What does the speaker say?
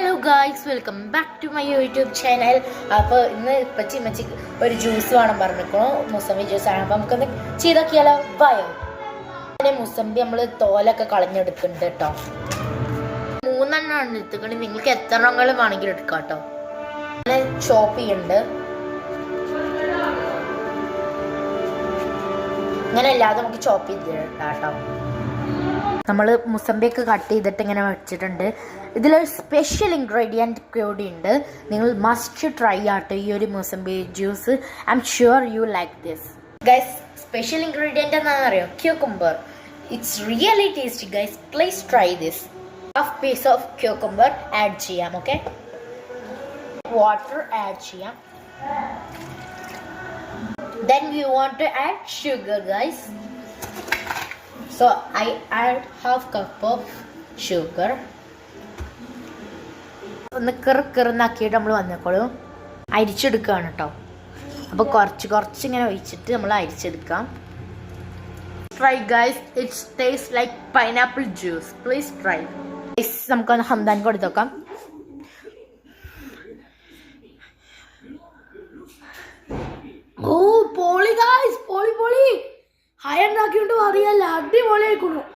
Hello guys, welcome back to my YouTube channel. അപ്പോൾ ഇന്ന് ഇപ്പച്ചി ഒരു ജ്യൂസ് വേണം പറഞ്ഞിരിക്കണോ, മുസമ്പി ജ്യൂസ് ആണ്. അപ്പോൾ നമുക്കൊന്ന് ചെയ്തൊക്കെയാലോ. ഭയോ പിന്നെ മുസമ്പി നമ്മൾ തോലൊക്കെ കളഞ്ഞെടുക്കുന്നുണ്ട് കേട്ടോ. 3 എണ്ണമാണ് എടുത്തുകൊണ്ട് നിങ്ങൾക്ക് എത്ര എണ്ണങ്ങളും വേണമെങ്കിലും എടുക്കാം കേട്ടോ. ചോപ്പ് ചെയ്യുന്നുണ്ട്. ഇങ്ങനെ അല്ലാതെ നമുക്ക് ചോപ്പ് ചെയ്തിട്ടാ കേട്ടോ. നമ്മൾ മുസമ്പിയൊക്കെ കട്ട് ചെയ്തിട്ട് ഇങ്ങനെ വെച്ചിട്ടുണ്ട്. ഇതിലൊരു സ്പെഷ്യൽ ഇൻഗ്രീഡിയൻറ്റ് കൂടി ഉണ്ട്. നിങ്ങൾ മസ്റ്റ് ട്രൈ ആട്ടോ ഈ ഒരു മുസമ്പി juice. I'm sure you like this guys. Special ingredient എന്താണെന്ന് അറിയോ? Cucumber. It's really tasty guys. Please try this. Half piece of cucumber add ചെയ്യാം. ഓക്കെ, വാട്ടർ ആഡ് ചെയ്യാം. Then we want to add sugar guys. So I add half cup of sugar. ഒന്ന് കിറുന്നാക്കിയിട്ട് നമ്മൾ വന്നേക്കോളും. അരിച്ചെടുക്കുകയാണ് കേട്ടോ. അപ്പോൾ കുറച്ച് ഇങ്ങനെ ഒഴിച്ചിട്ട് നമ്മൾ അരിച്ചെടുക്കാം. Try guys, it's taste like pineapple juice. Please try. നമുക്കൊന്ന് ഹംദാൻ കൊടുത്ത് നോക്കാം. ഓ പൊളി ഗായ്സ്, പൊളി ഹയർ ആക്കിയോണ്ട് അറിയാല്ല, അടിപൊളി ആയിക്കോളൂ.